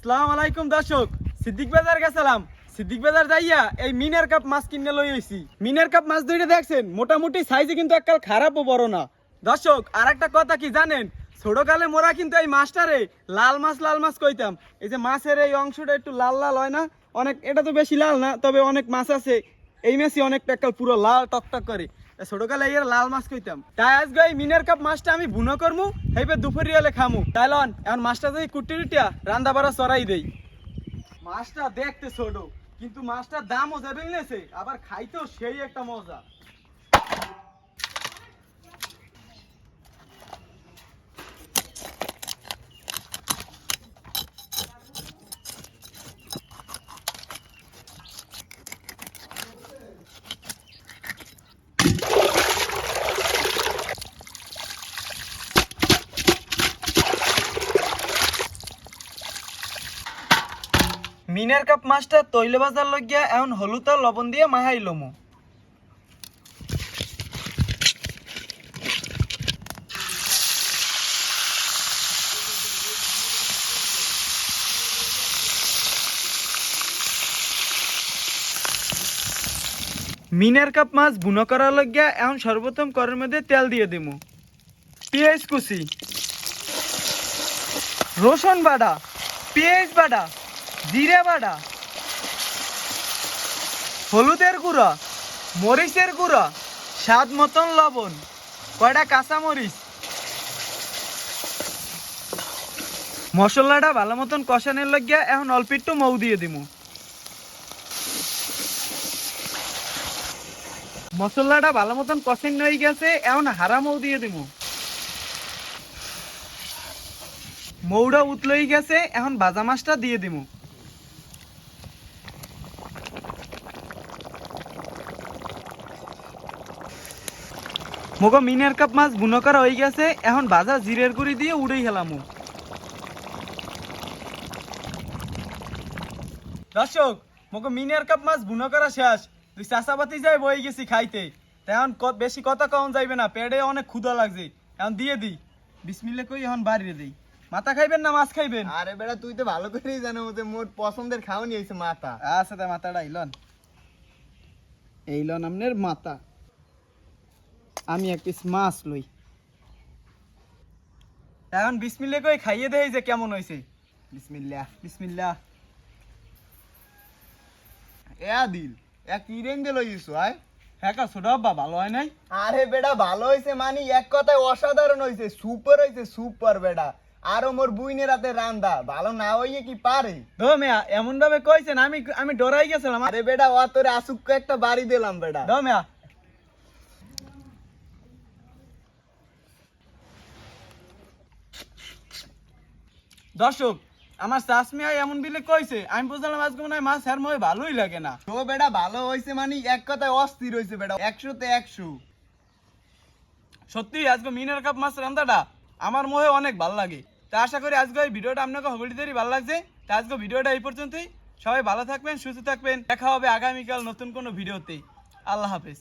আসসালামু আলাইকুম দর্শক, সিদ্দিক বাজার গেছিলাম। সিদ্দিক বাজার যাইয়া এই মিনার কাপ মাছ কিনে লই আইছি। মিনার কাপ মাছ দুইটা দেখছেন, মোটামুটি সাইজে কিন্তু এককাল খারাপও বড় না। দর্শক আর একটা কথা কি জানেন, ছোটকালে মোরা কিন্তু এই মাছটারে লাল মাছ কইতাম। এই যে মাছের এই অংশটা একটু লাল লাল হয় না, অনেক, এটা তো বেশি লাল না, তবে অনেক মাছ আছে এই মাছই অনেকটা এককাল পুরো লাল টকটক করে। ছোটকালে এর লাল মাছ কইতাম। তাই আজকে এই মিনার কাপ মাছটা আমি বুনো করমু, এইবার দুপুরে হলে খামু। তাই লন এখন মাছটা যদি কুটি টুটিয়া রান্না বাড়া চড়াই দেই। মাছটা দেখতে ছোট, কিন্তু মাছটার দামও যাবে নিয়েছে, আবার খাইতেও সেই একটা মজা। মিনার কাপ মাছটা তৈল বাজার লাগিয়া এখন হলুদ আর লবণ দিয়ে মাহাই লমু। মিনার কাপ মাছ বুনো করার লাগিয়া এখন সর্বপ্রথম করার মধ্যে তেল দিয়ে দিমু, পেঁয়াজ কুচি, রসুন বাটা, পেঁয়াজ বাটা, জিরা বাটা, হলুদের গুঁড়া, মরিচের গুঁড়া, স্বাদ মতন লবণ, কয়টা কাঁচা মরিচ। মশলাটা ভালো মতন কষানোর লাগিয়া এখন অল্প একটু মৌ দিয়ে দিমু। মশলাটা ভালো মতন কষানো হয়ে গেছে, এখন হারা মৌ দিয়ে দিমু। মৌটা উতলই গেছে, এখন ভাজা মাছটা দিয়ে দিমু। মগো মিনার কাপ মাছ বুনো করা হয়ে গেছে, এখন ভাজা জিরের গুঁড়ি দিয়ে উড়েই হেলামু। দর্শক মগো মিনার কাপ মাছ বুনো করা শেষ, তুই চাষাবাতি যাই বই গেছি খাইতে। এখন বেশি কথা কম যাইবে না, পেটে অনেক ক্ষুধা লাগছে, এখন দিয়ে দিই। বিসমিল্লাহ কই এখন বাড়িয়ে দিই। মাথা খাইবেন না মাছ খাইবেন? আরে বেটা তুই তো ভালো করেই জানো যে মোর পছন্দের খাওয়ানি হইছে মাথা। আচ্ছা তা মাথাটা এইলন, এইলন আপনার মাথা। আমি এক পিস মাছ লই। এখন বিসমিল্লাহ কই খাইয়ে দেই যে কেমন হইছে। বিসমিল্লাহ। বিসমিল্লাহ। দিল কি রেঞ্জে লইছো আয়? হ্যাঁ কা ছোট আব্বা ভালো হয় নাই? আরে বেটা ভালো হইছে মানে এক কথায় অসাধারণ হইছে, সুপার হইছে, সুপার বেটা। আরো মোর বুইনের রাতে রান্দা ভালো না হইয়ে কি পারে? দো মিয়া এমন ভাবে কইছেন, আমি আমি ডরাই গেছিলাম। আরে বেটা ও তোরে আসুক একটা বাড়ি দিলাম বেটা। দো মিয়া। দর্শক আমার চাষমিয়া এমন বিলে কইছে, আমি বুঝলাম আজকে মনে হয় মাছ হের মনে হয় ভালোই লাগে না। তো বেটা ভালো হইছে মানে এক কথায় অস্থির হইছে বেটা, 100-তে 100। সত্যি আজকে মিনার কাপ মাছ রান্নাটা আমার মোহে অনেক ভালো লাগে। তা আশা করি আজকে এই ভিডিওটা আপনাকে সকলেরই ভালো লাগছে। তা আজকে ভিডিওটা এই পর্যন্তই। সবাই ভালো থাকবেন, সুস্থ থাকবেন, দেখা হবে আগামীকাল নতুন কোনো ভিডিওতে। আল্লাহ হাফেজ।